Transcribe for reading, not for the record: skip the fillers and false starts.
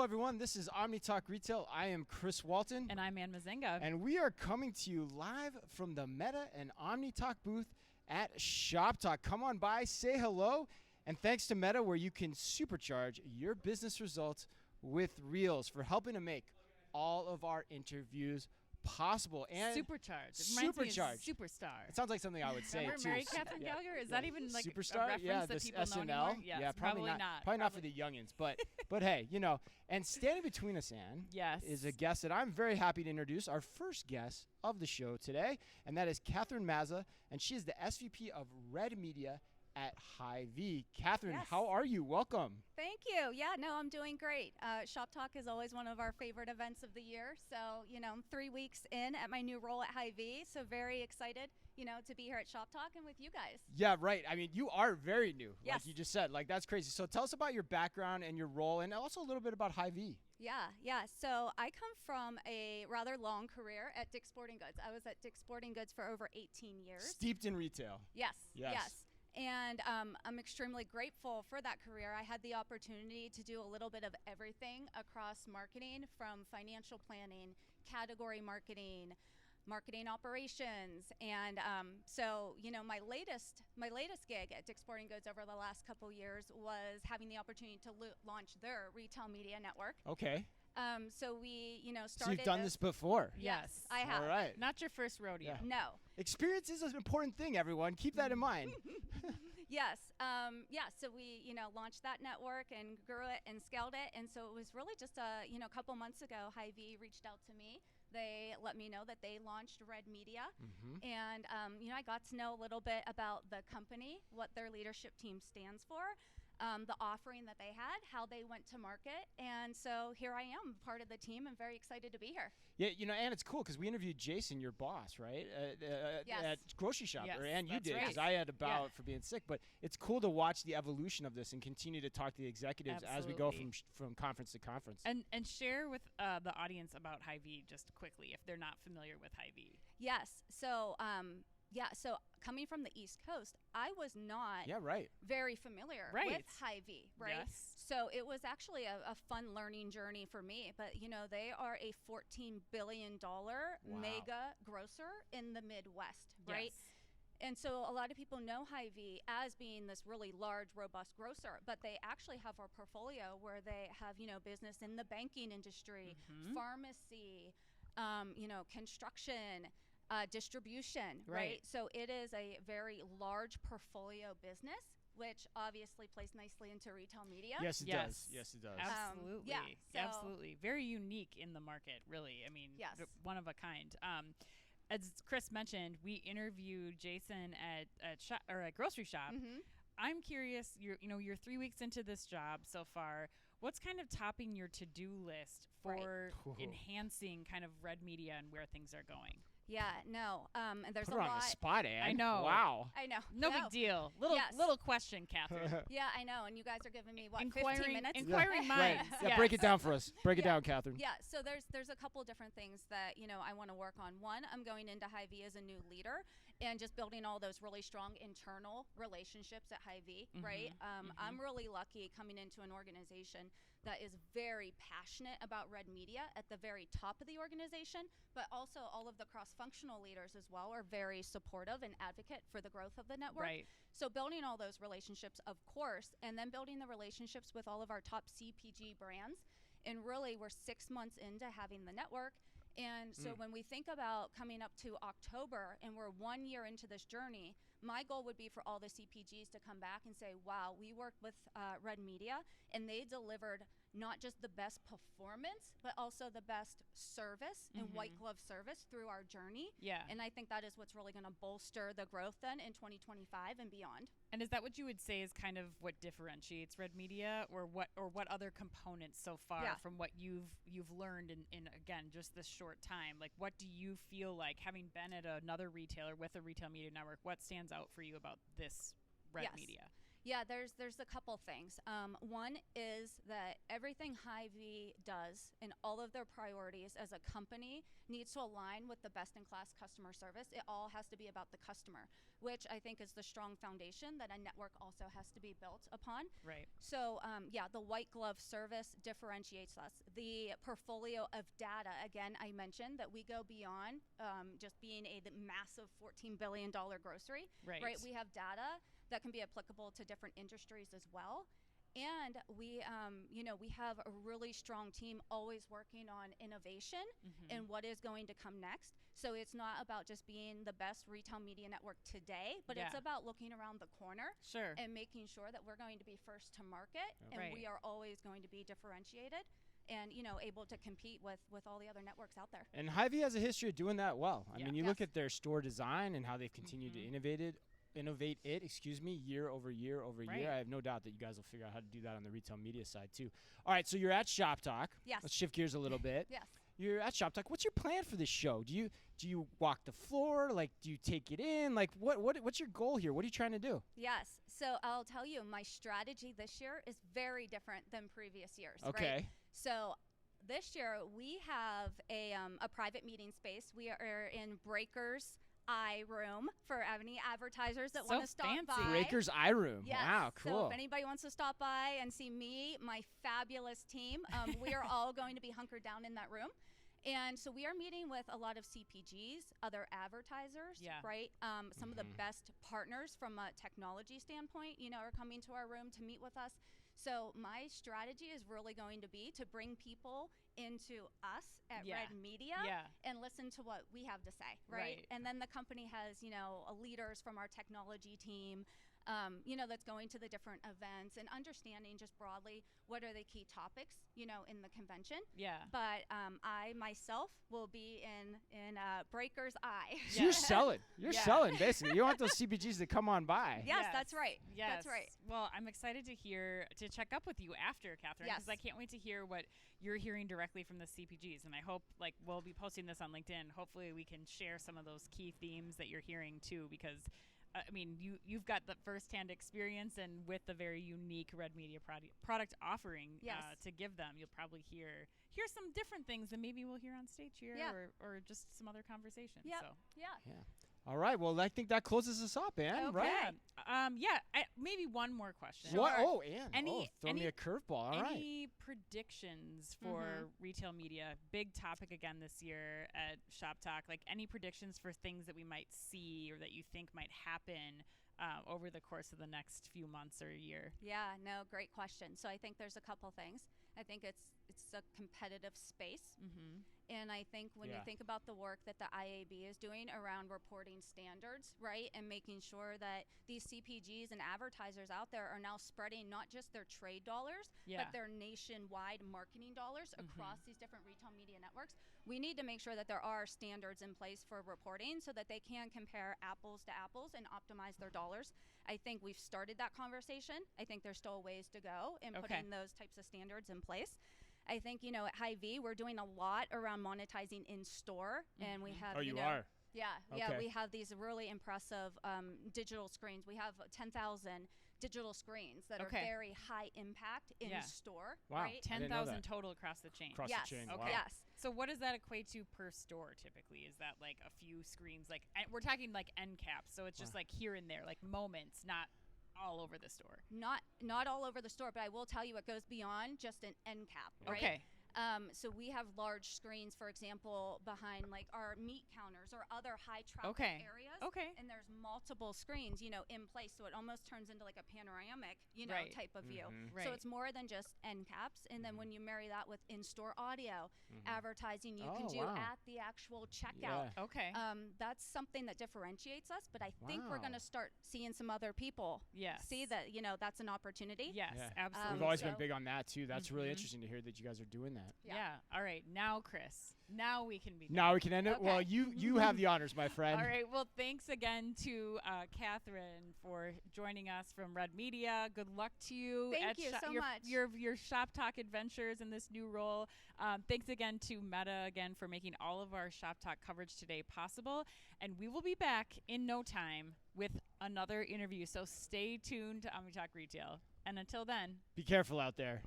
Hello, everyone. This is Omni Talk Retail. I am Chris Walton. And I'm Ann Mazinga. And we are coming to you live from the Meta and Omni Talk booth at Shop Talk. Come on by, say hello, and thanks to Meta, where you can supercharge your business results with Reels for helping to make all of our interviews possible. And supercharged. Supercharged. Superstar. It sounds like something I would say, Remember too. Mary Kathryn Gallagher? Is that even like Superstar? a reference Yeah, that this people SNL. know anymore? Yes, Yeah, probably not. Probably not for the youngins. But hey, you know, and standing between us, Ann, yes, is a guest that I'm very happy to introduce, our first guest of the show today, and that is Kathryn Mazza, and she is the SVP of Red Media at Hy-Vee. Kathryn, Yes. how are you? Welcome. Thank you. Yeah, no, I'm doing great. Shop Talk is always one of our favorite events of the year. So, you know, I'm 3 weeks in at my new role at Hy-Vee. So very excited, you know, to be here at Shop Talk and with you guys. Yeah, right. I mean, you are very new, Yes. like you just said. Like, that's crazy. So tell us about your background and your role, and also a little bit about Hy-Vee. Yeah. So I come from a rather long career at Dick's Sporting Goods. I was at Dick's Sporting Goods for over 18 years. Steeped in retail. Yes. And I'm extremely grateful for that career. I had the opportunity to do a little bit of everything across marketing, from financial planning, category marketing, marketing operations, and so, you know, my latest gig at Dick's Sporting Goods over the last couple years was having the opportunity to launch their retail media network. Okay. So we, you know, So started. you've done this before. Yes, I have. All right. Not your first rodeo. Yeah. No. Experience is an important thing, everyone. Keep that in mind. Yes. So we, you know, launched that network and grew it and scaled it. And so it was really just a couple months ago, Hy-Vee reached out to me. They let me know that they launched Red Media. Mm-hmm. And, I got to know a little bit about the company, what their leadership team stands for, the offering that they had, how they went to market. And so here I am, part of the team, and very excited to be here. Yeah, you know, and it's cool because we interviewed Jason, your boss, right? Yes. At Grocery Shop, Yes, and you that's did, right. because I had a bout Yeah. for being sick. But it's cool to watch the evolution of this and continue to talk to the executives as we go Absolutely. from conference to conference. And share with the audience about Hy-Vee just quickly if they're not familiar with Hy-Vee. Yes. So, so coming from the East Coast, I was not Yeah, right. very familiar Right. with Hy-Vee, right? Yes. So it was actually a fun learning journey for me. But, you know, they are a $14 billion mega grocer in the Midwest, right? Yes. And so a lot of people know Hy-Vee as being this really large, robust grocer, but they actually have a portfolio where they have, you know, business in the banking industry, pharmacy, construction, distribution, right? So it is a very large portfolio business, which obviously plays nicely into retail media. Yes, it Yes. does. Yes, it does. Absolutely. yeah, so- Absolutely. Very unique in the market, really. I mean, Yes. one of a kind. As Chris mentioned, we interviewed Jason at Grocery Shop. Mm-hmm. I'm curious, you're 3 weeks into this job so far. What's kind of topping your to-do list for Right. enhancing kind of Red Media and where things are going? Yeah, no. And there's Put a her on the lot. spot, Ann. I know. Wow. I know. No big deal. Little question, Kathryn. Yeah, I know. And you guys are giving me, what, 15 Inquiring minutes? inquiring Right. minds. Yeah, Yes. break it down for us. Break it down, Kathryn. Yeah, so there's a couple different things that, you know, I want to work on. One, I'm going into Hy-Vee as a new leader and just building all those really strong internal relationships at Hy-Vee, right? I'm really lucky coming into an organization that is very passionate about Red Media at the very top of the organization, but also all of the cross-functional leaders as well are very supportive and advocate for the growth of the network. Right. So building all those relationships, of course, and then building the relationships with all of our top CPG brands. And really, we're 6 months into having the network. And so when we think about coming up to October and we're 1 year into this journey, my goal would be for all the CPGs to come back and say, wow, we worked with Red Media and they delivered not just the best performance, but also the best service and white glove service through our journey. Yeah. And I think that is what's really going to bolster the growth then in 2025 and beyond. And is that what you would say is kind of what differentiates Red Media, or what other components so far Yeah. from what you've learned in again just this short time? Like, what do you feel like, having been at another retailer with a retail media network, what stands out for you about this Red Media? Yeah, there's a couple things. One is that everything Hy-Vee does and all of their priorities as a company needs to align with the best-in-class customer service. It all has to be about the customer, which I think is the strong foundation that a network also has to be built upon. Right. So yeah, the white glove service differentiates us. The portfolio of data, again, I mentioned that we go beyond just being a massive $14 billion grocery. Right. We have data that can be applicable to different industries as well. And we have a really strong team always working on innovation and what is going to come next. So it's not about just being the best retail media network today, but it's about looking around the corner and making sure that we're going to be first to market and we are always going to be differentiated and able to compete with all the other networks out there. And Hy-Vee has a history of doing that well. I mean, you look at their store design and how they've continued to innovate it, year over year over year. I have no doubt that you guys will figure out how to do that on the retail media side too. All right, so you're at Shop Talk. Yes. Let's shift gears a little bit. Yes. You're at Shop Talk. What's your plan for this show? Do you walk the floor? Like, do you take it in? Like, what's your goal here? What are you trying to do? Yes. So I'll tell you, my strategy this year is very different than previous years. Okay. Right? So this year we have a private meeting space. We are in Breakers Eye Room for any advertisers that want to stop by. Breakers Eye Room. Yes. Wow, cool. So if anybody wants to stop by and see me, my fabulous team, we are all going to be hunkered down in that room. And so we are meeting with a lot of CPGs, other advertisers, right? Some of the best partners from a technology standpoint, are coming to our room to meet with us. So my strategy is really going to be to bring people into us at Red Media and listen to what we have to say, right? And then the company has, leaders from our technology team, that's going to the different events and understanding just broadly what are the key topics, in the convention. Yeah. But I myself will be in Breaker's Eye. So you're selling. You're selling, basically. You want those CPGs to come on by. Yes, that's right. Yes. That's right. Well, I'm excited to check up with you after, Kathryn, because I can't wait to hear what you're hearing directly from the CPGs. And I hope, we'll be posting this on LinkedIn. Hopefully we can share some of those key themes that you're hearing, too, because I mean, you've got the firsthand experience, and with the very unique Red Media product offering to give them, you'll probably hear some different things than maybe we'll hear on stage here or just some other conversations. Yep. So. Yeah. All right. Well, I think that closes us up, Ann. Okay. Right? Maybe one more question. What? Oh, Ann. Throw me a curveball. All right. Any predictions for retail media? Big topic again this year at Shop Talk. Like, any predictions for things that we might see or that you think might happen over the course of the next few months or a year? Yeah, no, great question. So I think there's a couple things. I think it's a competitive space. And I think when you think about the work that the IAB is doing around reporting standards, right, and making sure that these CPGs and advertisers out there are now spreading not just their trade dollars, but their nationwide marketing dollars across these different retail media networks, we need to make sure that there are standards in place for reporting so that they can compare apples to apples and optimize their dollars. I think we've started that conversation. I think there's still a ways to go in putting those types of standards in place. I think, at Hy-Vee, we're doing a lot around monetizing in store, and we have, you are? Yeah, we have these really impressive digital screens. We have 10,000 digital screens that are very high impact in store. Wow. Right? 10,000 total across the chain. Across the chain. Okay. Wow. Yes. So what does that equate to per store typically? Is that like a few screens? Like, we're talking like end caps, so it's just like here and there, like moments, not all over the store. Not all over the store, but I will tell you it goes beyond just an end cap, right? Okay. So we have large screens, for example, behind like our meat counters or other high traffic areas. Okay. And there's multiple screens, in place. So it almost turns into like a panoramic, type of view. Right. So it's more than just end caps. And then when you marry that with in-store audio, advertising you can do at the actual checkout. Yeah. Okay. That's something that differentiates us. But I think we're going to start seeing some other people see that, that's an opportunity. Yes, absolutely. We've always been big on that, too. That's really interesting to hear that you guys are doing that. that. Yeah. All right. Now, Chris. Now we can be. Now we can end it. Okay. Well, you have the honors, my friend. All right. Well, thanks again to Kathryn for joining us from Red Media. Good luck to you. Thank you so much. Your Shop Talk adventures in this new role. Thanks again to Meta again for making all of our Shop Talk coverage today possible. And we will be back in no time with another interview. So stay tuned to Omni Talk Retail. And until then, Be careful out there.